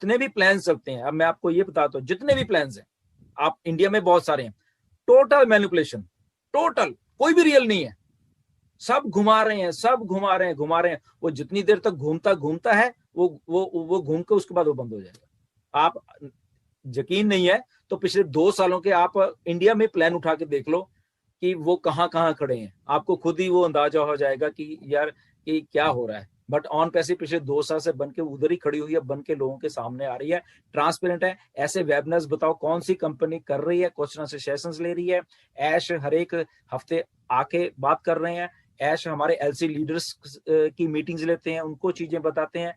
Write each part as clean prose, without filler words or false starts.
जितने भी प्लान चलते हैं, अब मैं आपको ये बताता हूँ, जितने भी प्लान हैं आप इंडिया में बहुत सारे हैं, टोटल मैनिपुलेशन, टोटल, कोई भी रियल नहीं है, सब घुमा रहे हैं, सब घुमा रहे हैं। वो जितनी देर तक घूमता है वो घूम के उसके बाद वो बंद हो जाएगा। आप यकीन नहीं है तो पिछले 2 सालों के आप इंडिया में प्लान उठा के देख लो कि वो कहां कहां खड़े हैं, आपको खुद ही वो अंदाजा हो जाएगा कि यार कि क्या हो रहा है। बट ऑन पैसे पिछले 2 साल से बन के उधर ही खड़ी हुई है, बन के लोगों के सामने आ रही है, ट्रांसपेरेंट है। ऐसे वेबिनार्स बताओ कौन सी कंपनी कर रही है, क्वेश्चन से सेशंस ले रही है, ऐश हर एक हफ्ते आके बात कर रहे हैं, ऐश हमारे एलसी लीडर्स की मीटिंग्स लेते हैं, उनको चीजें बताते हैं।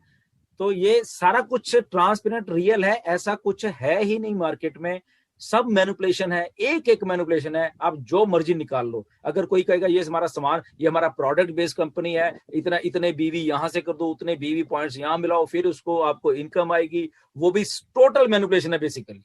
तो ये सारा कुछ ट्रांसपेरेंट रियल है, ऐसा कुछ है ही नहीं मार्केट में, सब मैनिपुलेशन है, एक एक मैनिपुलेशन है। आप जो मर्जी निकाल लो, अगर कोई कहेगा ये हमारा सामान, ये हमारा प्रोडक्ट बेस्ड कंपनी है, इतना इतने बीवी यहां से कर दो, उतने बीवी पॉइंट्स यहां मिलाओ, फिर उसको आपको इनकम आएगी, वो भी टोटल मैनिपुलेशन है बेसिकली,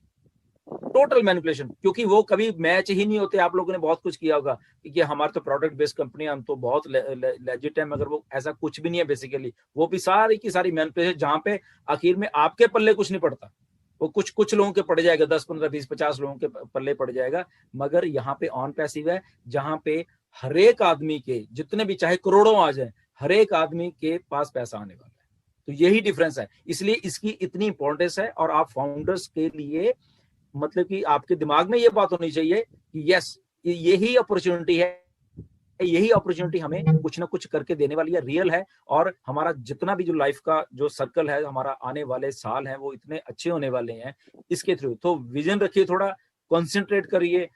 टोटल मैनिपुलेशन। क्योंकि वो कभी मैच ही नहीं होते। आप लोगों ने बहुत कुछ किया होगा कि हमारा तो प्रोडक्ट बेस्ड कंपनी है, हम तो बहुत लेजिट है, मगर वो ऐसा कुछ भी नहीं है बेसिकली। वो भी सारी की सारी मैनिपुलेशन, जहां पे आखिर में आपके पल्ले कुछ नहीं पड़ता, वो कुछ लोगों के पड़ जाएगा, 10 15 20 50 लोगों के पल्ले पड़ जाएगा। मगर यहाँ पे ऑन पैसिव है, जहां पे हर एक आदमी के, जितने भी चाहे करोड़ों आ जाए, हर एक आदमी के पास पैसा आने वाला है। तो यही डिफरेंस है, इसलिए इसकी इतनी इंपॉर्टेंस है। और आप फाउंडर्स के लिए, मतलब कि आपके दिमाग में ये बात होनी चाहिए कि यस, यही अपॉर्चुनिटी है, यही अपॉर्चुनिटी हमें कुछ ना कुछ करके देने वाली है, रियल है। और हमारा जितना भी जो लाइफ का जो सर्कल है, हमारा आने वाले साल हैं वो इतने अच्छे होने वाले हैं इसके थ्रू। तो विजन रखिए, थोड़ा कॉन्सेंट्रेट करिए,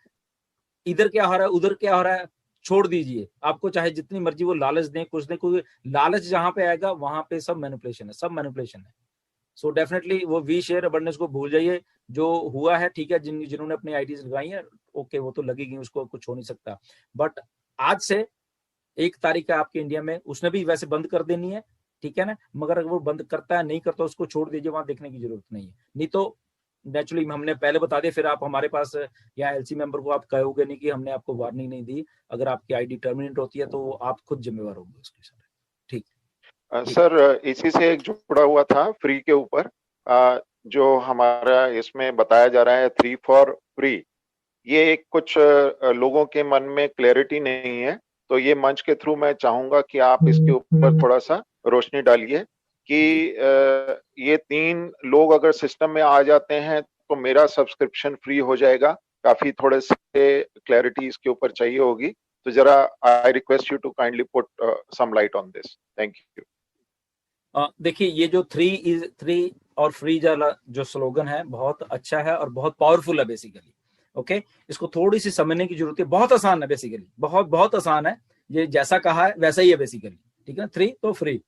इधर क्या हो रहा है उधर क्या हो रहा है छोड़ दीजिए। आपको चाहे जितनी मर्जी वो लालच दें, कुछ दें, कोई लालच जहां पे आएगा वहां पे सब मैनिपुलेशन है, सब मैनिपुलेशन है। सो डेफिनेटली वो वी शेयर अबंडेंस को भूल जाइए। जो हुआ है ठीक है, जिन्होंने अपनी आईडीज लगाई है, ओके, वो तो लगेगी, उसको कुछ हो नहीं सकता। बट आज से 1 तारीख है आपके इंडिया में, उसने भी वैसे बंद कर देनी है, ठीक है ना। मगर अगर वो बंद करता है नहीं करता, उसको छोड़ दीजिए, वहां देखने की जरूरत नहीं है। नहीं तो नेचुरली हमने पहले बता दिया, फिर आप हमारे पास या एलसी मेंबर को आप कहोगे नहीं कि हमने आपको वार्निंग नहीं दी। अगर आपकी आईडी टर्मिनेट होती है तो आप खुद जिम्मेवार होंगे उसके साथ। ठीक सर, इसी से एक जुड़ा हुआ था फ्री के ऊपर, जो हमारा इसमें बताया जा रहा है 3 फॉर फ्री। ये एक कुछ लोगों के मन में क्लैरिटी नहीं है, तो ये मंच के थ्रू मैं चाहूंगा कि आप इसके ऊपर थोड़ा सा रोशनी डालिए कि ये 3 लोग अगर सिस्टम में आ जाते हैं तो मेरा सब्सक्रिप्शन फ्री हो जाएगा। काफी थोड़े से क्लैरिटी इसके ऊपर चाहिए होगी, तो जरा I request you to kindly put some light on this. Thank you. देखिए, ये जो 3 और फ्री जो स्लोगन है बहुत अच्छा है और बहुत पावरफुल है बेसिकली। ओके, इसको थोड़ी सी समझने की जरूरत है, बहुत आसान है बेसिकली, बहुत बहुत आसान है। ये जैसा कहा है वैसा ही है बेसिकली, ठीक है। 3 तो फ्री,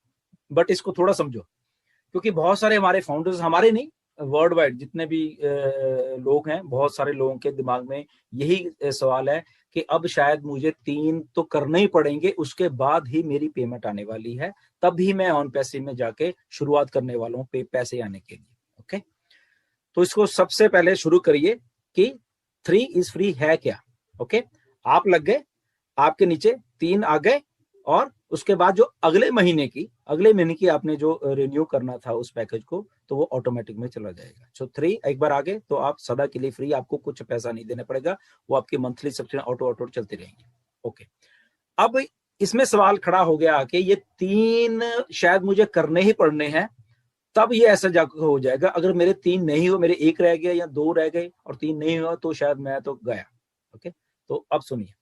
बट इसको थोड़ा समझो, क्योंकि बहुत सारे हमारे फाउंडर्स, हमारे नहीं, वर्ल्ड वाइड जितने भी लोग हैं, बहुत सारे लोगों के दिमाग में यही सवाल है कि अब शायद मुझे 3 तो करने ही पड़ेंगे, उसके बाद ही मेरी पेमेंट आने वाली है, तभी मैं ऑन पैसे में जाके शुरुआत करने वाला हूँ पैसे आने के लिए। ओके, तो इसको सबसे पहले शुरू करिए कि 3 इज फ्री है क्या। ओके, आप लग गए, आपके नीचे 3 आ गए, और उसके बाद जो अगले महीने की आपने जो रिन्यू करना था उस पैकेज को, तो वो ऑटोमेटिक में चला जाएगा। सो 3 एक बार आ गए तो आप सदा के लिए फ्री, आपको कुछ पैसा नहीं देना पड़ेगा, वो आपकी मंथली सब्सक्रिप्शन ऑटो चलती रहेंगी। ओके, अब इसमें सवाल खड़ा हो गया कि ये 3 शायद मुझे करने ही पड़ने हैं, तब ये ऐसा जाकर हो जाएगा। अगर मेरे 3 नहीं हो, मेरे 1 रह गया या 2 रह गए और 3 नहीं हुआ, तो शायद मैं तो गया। ओके, तो अब सुनिए,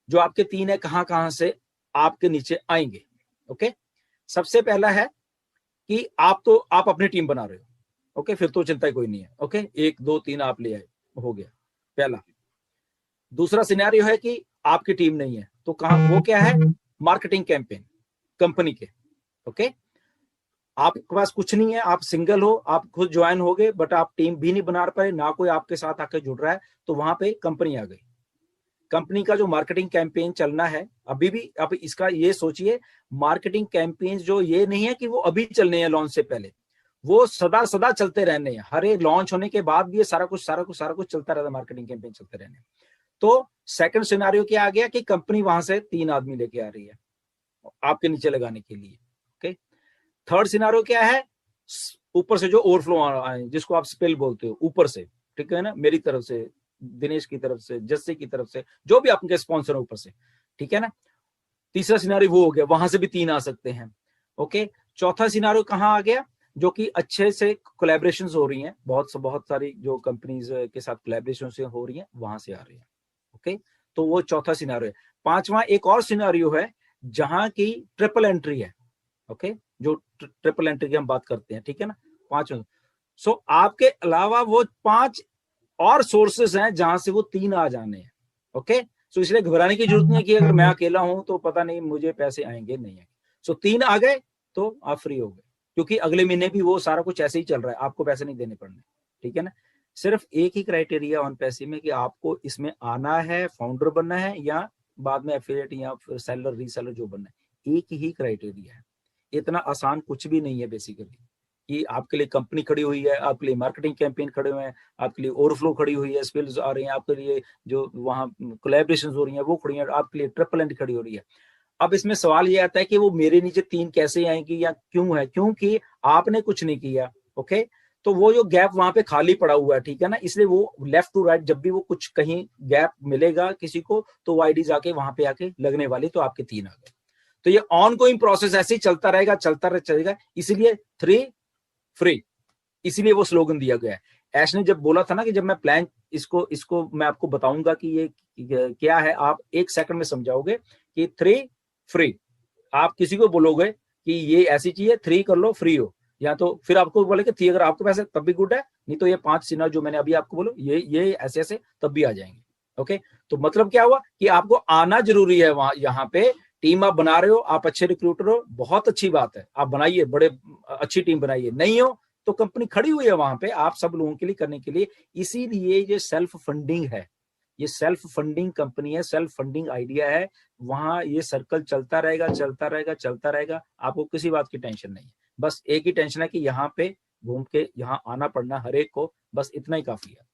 जो आपके 3 है कहां कहां से आपके नीचे आएंगे। ओके, सबसे पहला है कि आप अपनी टीम बना रहे हो। ओके, फिर तो चिंता ही कोई नहीं है। ओके, 1 2 3 आप ले आए, हो गया पहला। दूसरा सिनेरियो है कि आपकी टीम नहीं है, तो कहां, वो क्या है, मार्केटिंग कैंपेन कंपनी के। ओके, आपके पास कुछ नहीं है, आप सिंगल हो, आप खुद ज्वाइन हो गए, बट आप टीम भी नहीं बना पाए, ना कोई आपके साथ आके जुड़ रहा है, तो वहां पे कंपनी आ गई। कंपनी का जो मार्केटिंग कैंपेन चलना है अभी भी, अब इसका ये सोचिए, मार्केटिंग कैंपेन जो ये नहीं है कि वो अभी चलने हैं लॉन्च से पहले, वो सदा सदा चलते रहने हैं। हर एक लॉन्च होने के बाद भी ये सारा कुछ चलता रहता है, मार्केटिंग कैंपेन चलते रहने। तो सेकंड सिनेरियो क्या आ गया कि कंपनी वहां से 3 आदमी लेके आ रही है आपके नीचे लगाने के लिए। ओके, थर्ड सिनेरियो क्या है, ऊपर से जो ओवरफ्लो आए, जिसको आप स्पिल बोलते हो, ऊपर से, ठीक है ना, मेरी तरफ से, दिनेश की तरफ से, जस्सी की तरफ से, जो भी आपके स्पॉन्सर है ऊपर से, ठीक है ना। तीसरा सिनारियो वो हो गया, वहां से भी 3 आ सकते हैं। ओके, चौथा सिनारियो कहाँ आ गया, जो कि अच्छे से कोलैबोरेशन हो रही हैं, बहुत सारी जो कंपनीज के साथ कोलैबोरेशन से हो रही हैं, वहां से आ रही है। ओके, तो वो चौथा सिनारियो है। पांचवा एक और सिनारियो है जहां की ट्रिपल एंट्री है। ओके, जो ट्रिपल एंट्री की हम बात करते हैं, ठीक है ना, 5। सो आपके अलावा वो 5 और सोर्सेस हैं जहां से वो 3 आ जाने हैं। ओके, सो इसलिए घबराने की जरूरत नहीं है कि अगर मैं अकेला हूं तो पता नहीं मुझे पैसे आएंगे, नहीं आएंगे। सो 3 आ गए तो आप फ्री हो गए, क्योंकि अगले महीने भी वो सारा कुछ ऐसे ही चल रहा है, आपको पैसे नहीं देने पड़ने, ठीक है ना। सिर्फ एक ही क्राइटेरिया ऑन पैसे में कि आपको इसमें आना है, फाउंडर बनना है, या बाद में एफिलिएट या सेलर रीसेलर जो बनना है, एक ही क्राइटेरिया है। इतना आसान कुछ भी नहीं है बेसिकली, कि आपके लिए कंपनी खड़ी हुई है, आपके लिए मार्केटिंग कैंपेन खड़े हुए हैं, आपके लिए ओवरफ्लो खड़ी हुई है, स्किल्स आ रही हैं, आपके लिए जो वहाँ कोलैबोरेशन हो रही है वो खड़ी है, आपके लिए ट्रिपल एंड खड़ी हो रही है। अब इसमें सवाल ये आता है कि वो मेरे नीचे 3 कैसे आएंगी या क्यों है, क्योंकि आपने कुछ नहीं किया। ओके, तो वो जो गैप वहां पे खाली पड़ा हुआ है, ठीक है ना, इसलिए वो लेफ्ट टू राइट जब भी वो कुछ कहीं गैप मिलेगा किसी को, तो वो आईडीज आके वहां पे आके लगने वाली, तो आपके 3 आ गए। तो ये ऑन गोइंग प्रोसेस ऐसे ही चलता रहेगा, चलेगा, इसीलिए 3 फ्री, इसीलिए वो स्लोगन दिया गया है। ऐश ने जब बोला था ना कि जब मैं प्लान इसको मैं आपको बताऊंगा कि ये क्या है, आप 1 सेकंड में समझाओगे कि 3 फ्री, आप किसी को बोलोगे कि ये ऐसी चीज है, 3 कर लो फ्री हो, या तो फिर आपको बोले कि 3 अगर आपके पैसे तब भी गुड है, नहीं तो ये 5 सिनारियो जो मैंने अभी आपको बोलो, ये ऐसे ऐसे तब भी आ जाएंगे। ओके, तो मतलब क्या हुआ कि आपको आना जरूरी है वहां, यहाँ पे टीम आप बना रहे हो, आप अच्छे रिक्रूटर हो, बहुत अच्छी बात है, आप बनाइए, बड़े अच्छी टीम बनाइए। नहीं हो तो कंपनी खड़ी हुई है वहां पे आप सब लोगों के लिए करने के लिए। इसीलिए ये सेल्फ फंडिंग है, ये सेल्फ फंडिंग कंपनी है, सेल्फ फंडिंग आइडिया है। वहां ये सर्कल चलता रहेगा, चलता रहेगा, चलता रहेगा, आपको किसी बात की टेंशन नहीं है। बस एक ही टेंशन है कि यहाँ पे घूम के यहाँ आना पड़ना हर एक को, बस इतना ही काफी है।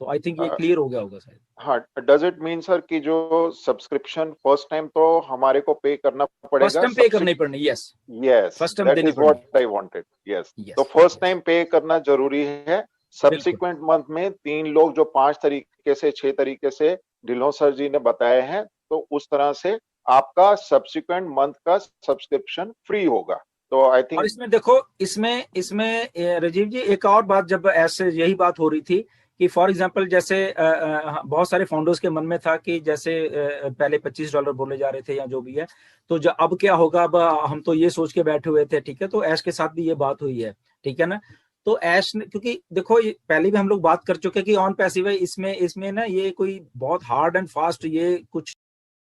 तो आई थिंक ये क्लियर हो गया होगा शायद। हाँ, डज इट मीन सर कि जो सब्सक्रिप्शन फर्स्ट टाइम तो हमारे को पे करना पड़ेगा, फर्स्ट टाइम पे करनी पड़नी, yes, yes, first time that देनी इज व्हाट पड़नी, आई वांटेड, यस। यस, तो फर्स्ट टाइम पे करना जरूरी है। सब्सिक्वेंट मंथ में 3 लोग जो 5 तरीके से 6 तरीके से ढिल्लों सर जी ने बताए हैं, तो उस तरह से आपका सब्सिक्वेंट मंथ का सब्सक्रिप्शन फ्री होगा। तो आई और थिंक इसमें देखो, इसमें राजीव जी एक और बात, जब ऐसे यही बात हो रही थी कि फॉर एग्जांपल जैसे बहुत सारे फाउंडर्स के मन में था कि जैसे पहले $25 बोले जा रहे थे या जो भी है, तो अब क्या होगा, अब हम तो ये सोच के बैठे हुए थे, ठीक है। तो ऐश के साथ भी ये बात हुई है, ठीक है ना। तो ऐश ने, क्योंकि देखो ये पहले भी हम लोग बात कर चुके हैं कि ऑन पैसिव है, इसमें ना ये कोई बहुत हार्ड एंड फास्ट ये कुछ